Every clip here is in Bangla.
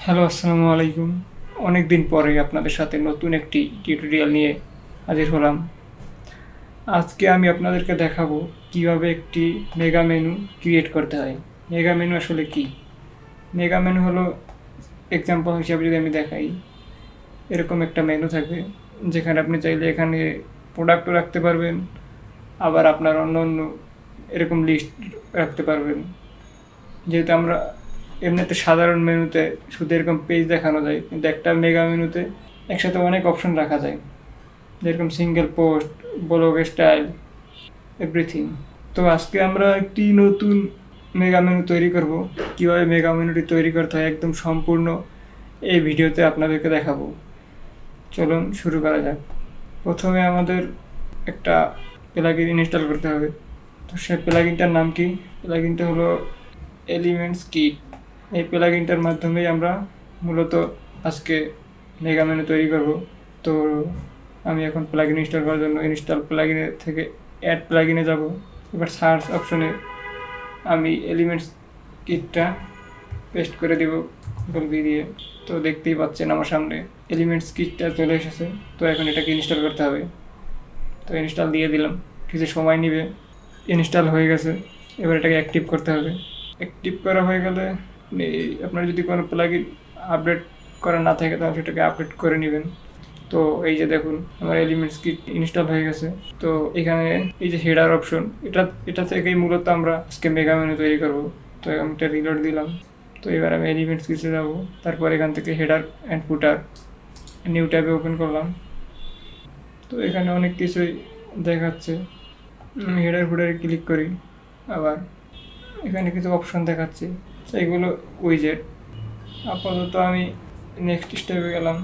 হ্যালো, আসসালামু আলাইকুম। অনেক দিন পরে আপনাদের সাথে নতুন একটি টিউটোরিয়াল নিয়ে হাজির হলাম। আজকে আমি আপনাদেরকে দেখাবো কিভাবে একটি মেগা মেনু ক্রিয়েট করতে হয়। মেগা মেনু আসলে কি? মেগা মেনু হলো, এক্সাম্পল হিসাবে যদি আমি দেখাই, এরকম একটা মেনু থাকবে যেখানে আপনি চাইলে এখানে প্রোডাক্টও রাখতে পারবেন, আবার আপনার অন্য অন্য এরকম লিস্ট রাখতে পারবেন। যেহেতু আমরা এমনিতে সাধারণ মেনুতে শুধু এরকম পেজ দেখানো যায়, কিন্তু একটা মেগা মেনুতে একসাথে অনেক অপশন রাখা যায়, যেরকম single post, blog style, everything. তো আজকে আমরা একটি নতুন মেগা মেনু তৈরি করব। কীভাবে মেগা মেনুটি তৈরি করতে হয় একদম সম্পূর্ণ এই ভিডিওতে আপনাদেরকে দেখাবো। চলুন শুরু করা যাক। প্রথমে আমাদের একটা প্লাগইন ইনস্টল করতে হবে। তো সেই প্লাগইনটার নাম কি? প্লাগইনটা হলো এলিমেন্টস কিট। এই প্লাগইনটার মাধ্যমেই আমরা মূলত আজকে মেগা মেনু তৈরি করব। তো আমি এখন প্লাগইন ইনস্টল করার জন্য ইনস্টল প্লাগইনে থেকে অ্যাড প্লাগইনে যাব। এবার সার্চ অপশনে আমি এলিমেন্টস কিটটা পেস্ট করে দেব গুগল দিয়ে। তো দেখতেই পাচ্ছেন আমার সামনে এলিমেন্টস কিটটা চলে এসেছে। তো এখন এটাকে ইনস্টল করতে হবে। তো ইনস্টল দিয়ে দিলাম, কিছু সময় নেবে। ইনস্টল হয়ে গেছে, এবার এটাকে অ্যাক্টিভ করতে হবে। অ্যাক্টিভ করা হয়ে গেলে আপনার যদি কোনো প্লাগইন আপডেট করা না থাকে তাহলে সেটাকে আপডেট করে নেবেন। তো এই যে দেখুন আমার এলিমেন্টস কিট ইনস্টল হয়ে গেছে। তো এখানে এই যে হেডার অপশন, এটা থেকেই মূলত আমরা আজকে মেগা মেনু তৈরি করব। তো আমি এটা রিলোড দিলাম। তো এবার আমি এলিমেন্টস কিটে যাব। তারপর এখান থেকে হেডার অ্যান্ড ফুটার নিউ ট্যাবে ওপেন করলাম। তো এখানে অনেক কিছুই দেখাচ্ছে। আমি হেডার ফুটারে ক্লিক করি। আবার এখানে কিছু অপশন দেখাচ্ছে, সেইগুলো উইজেট। আপাতত আমি নেক্সট স্টেপে গেলাম।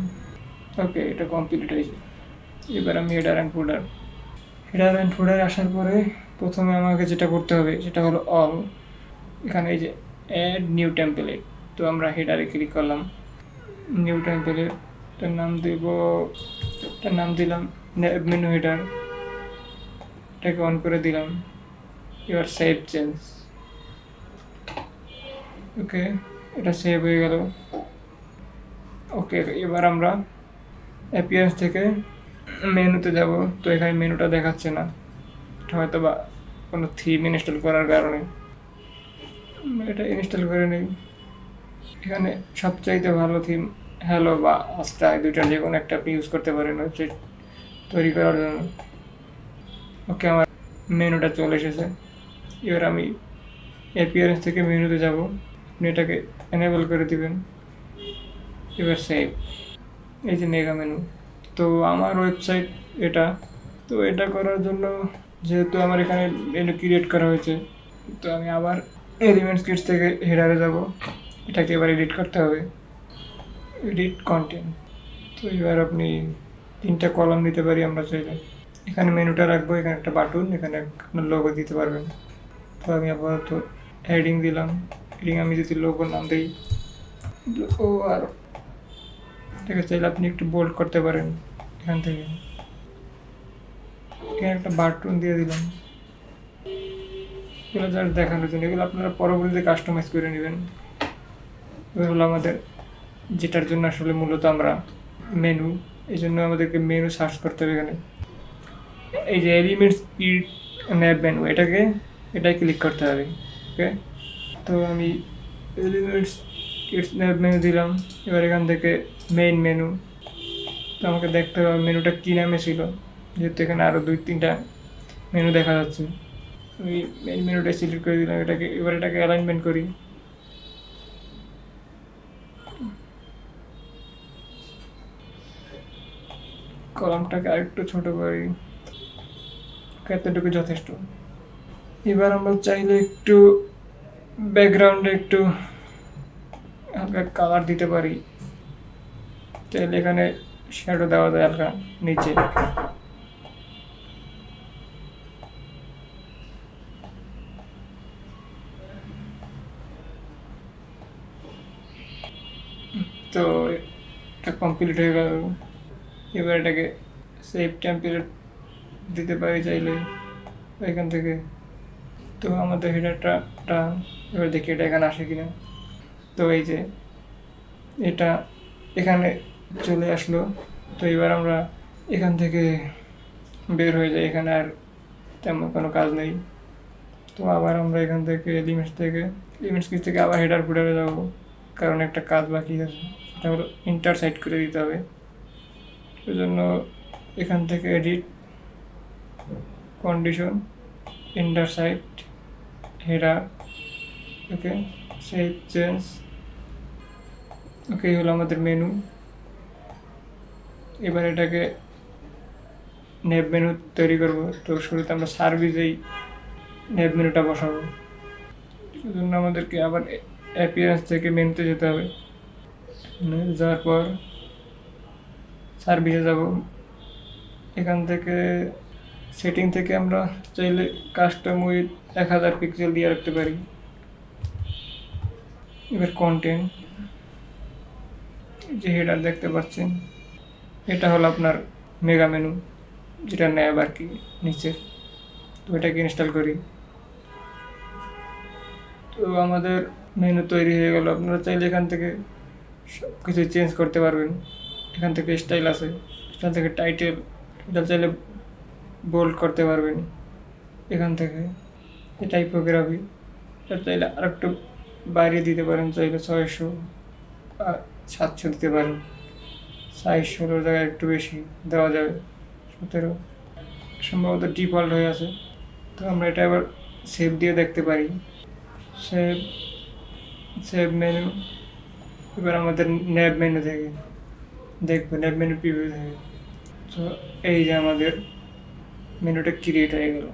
ওকে, এটা কমপ্লিট হয়েছে। এবার আমি হেডার অ্যান্ড ফুটারে আসার পরে প্রথমে আমাকে যেটা করতে হবে সেটা হলো অল। এখানে এই যে অ্যাড নিউ টেমপ্লেট। তো আমরা হেডারে ক্লিক করলাম। নিউ টেমপ্লেটটার নাম দিলাম মেনু হেডার। এটাকে অন করে দিলাম। এবার সেভ চেঞ্জ। ওকে, এটা সেভ হয়ে গেল। ওকে, এবার আমরা অ্যাপিয়ারেন্স থেকে মেনুতে যাব। তো এখানে মেনুটা দেখাচ্ছে না, এটা হয়তো বা কোনো থিম ইনস্টল করার কারণে। এটা ইনস্টল করে নিই। এখানে সবচাইতে ভালো থিম হ্যালো বা আস্টা, দুইটার যে কোনো একটা আপনি ইউজ করতে পারেন ওয়েবসাইট তৈরি করার জন্য। ওকে, আমার মেনুটা চলে এসেছে। এবার আমি অ্যাপিয়ারেন্স থেকে মেনুতে যাব। আপনি এটাকে এনেবল করে দিবেন। এবার সেভ। এই যে মেগা মেনু। তো আমার ওয়েবসাইট এটা। তো এটা করার জন্য যেহেতু আমার এখানে মেনু ক্রিয়েট করা হয়েছে, তো আমি আবার এলিমেন্টস কিটস থেকে হেডারে যাব। এটাকে এবার এডিট করতে হবে, এডিট কন্টেন্ট। তো এবার আপনি 3টা কলাম দিতে পারি আমরা চাইলে। এখানে মেনুটা রাখবো, এখানে একটা বাটন, এখানে আপনার লোগো দিতে পারবেন। তো আমি আপাতত হেডিং দিলাম। হেডিং আমি যদি লোগোর নাম দিই ও, আর এটাকে চাইলে আপনি একটু বোল্ড করতে পারেন এখান থেকে। এখানে একটা বাটন দিয়ে দিলাম, এগুলো জাস্ট দেখানোর জন্য। এগুলো আপনারা পরবর্তীতে কাস্টমাইজ করে নেবেন। এবার হলো আমাদের যেটার জন্য আসলে মূলত আমরা মেনু, এই জন্য আমাদেরকে মেনু সার্চ করতে হবে। এখানে এই যে এলিমেন্টস কিট ন্যাব মেনু, এটাই ক্লিক করতে হবে। ওকে, তো আমি এলিমেন্টস কিটস ন্যাব মেনু দিলাম। এবার এখান থেকে মেইন মেনু। তো আমাকে দেখতে হবে মেনুটা কী নামে ছিল, যেহেতু এখানে আরও 2-3টা মেনু দেখা যাচ্ছে। আমি মেইন মেনুটা সিলেক্ট করে দিলাম। এটাকে অ্যালাইনমেন্ট করি। কলামটাকে আরেকটু ছোট করি, এতটুকু যথেষ্ট। এবার আমরা চাইলে একটু ব্যাকগ্রাউন্ডে একটু হালকা কালার দিতে পারি। চাইলে এখানে শ্যাডো দেওয়া যায় হালকা নিচে। তো এটা কমপ্লিট হয়ে গেল। এবার এটাকে সেভ টেমপ্লেট দিতে পারি চাইলে এখান থেকে। তো আমাদের হেডারটা এবার দেখি এটা এখানে আসে কিনা। তো এই যে এটা এখানে চলে আসলো। তো এবার আমরা এখান থেকে বের হয়ে যাই, এখানে আর তেমন কোনো কাজ নেই। তো আবার আমরা এখান থেকে লিমিটস কিস থেকে আবার হেডার ফুটারে যাব, কারণ একটা কাজ বাকি আছে, সেটা হলো ইন্টার সাইড করে দিতে হবে। সেজন্য এখান থেকে edit, condition, inter side, header, okay, save change. Okay, হলো আমাদের মেনু। এবার এটাকে নেভ মেনু তৈরি করব। তো শুরুতে আমরা সার্ভিসেই নেভ মেনুটা বসাবো। সেজন্য আমাদেরকে আবার অ্যাপিয়ারেন্স থেকে মেনুতে যেতে হবে। যাওয়ার পর সার্ভিসে যাব। এখান থেকে সেটিং থেকে আমরা চাইলে কাস্টম উইথ 1000 পিক্সেল দিয়ে রাখতে পারি। এবার কন্টেন্ট, যে হেডার দেখতে পাচ্ছেন, এটা হলো আপনার মেগা মেনু, যেটা নেব আর কি নিচে। তো এটাকে ইনস্টল করি। তো আমাদের মেনু তৈরি হয়ে গেল। আপনারা চাইলে এখান থেকে সব কিছু চেঞ্জ করতে পারবেন। এখান থেকে স্টাইল আছে, এখান থেকে টাইটেল, এটা চাইলে বোল্ড করতে পারবেন। এখান থেকে টাইপোগ্রাফি, এটা চাইলে আর একটু বাইরে দিতে পারেন, চাইলে 600 বা 700 দিতে পারেন। সাইজ 16 জায়গায় একটু বেশি দেওয়া যাবে, 17 সম্ভবত ডিফল্ট হয়ে আছে। তো আমরা এটা এবার সেভ দিয়ে দেখতে পারি। Save menu. এবার আমাদের ন্যাব মেনু থেকে দেখবো, ন্যাব মেনু প্রিভিউ থেকে। তো এই যে আমাদের মেনুটা ক্রিয়েট হয়ে গেল।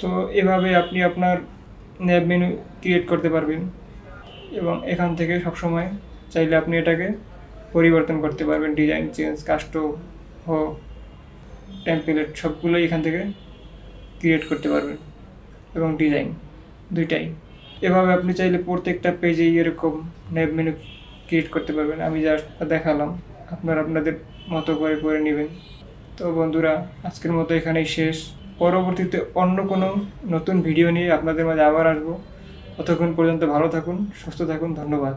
তো এভাবে আপনি আপনার ন্যাব মেনু ক্রিয়েট করতে পারবেন, এবং এখান থেকে সবসময় চাইলে আপনি এটাকে পরিবর্তন করতে পারবেন। ডিজাইন চেঞ্জ, কাস্টম হোক, টেমপ্লেট, সবগুলোই এখান থেকে ক্রিয়েট করতে পারবেন, এবং ডিজাইন দুইটাই। এভাবে আপনি চাইলে প্রত্যেকটা পেজেই এরকম ন্যাব মেনু ক্রিয়েট করতে পারবেন। আমি জাস্ট দেখালাম, আপনারা আপনাদের মতো করে নেবেন। তো বন্ধুরা, আজকের মতো এখানেই শেষ। পরবর্তীতে অন্য কোনো নতুন ভিডিও নিয়ে আপনাদের মাঝে আবার আসবো। ততক্ষণ পর্যন্ত ভালো থাকুন, সুস্থ থাকুন। ধন্যবাদ।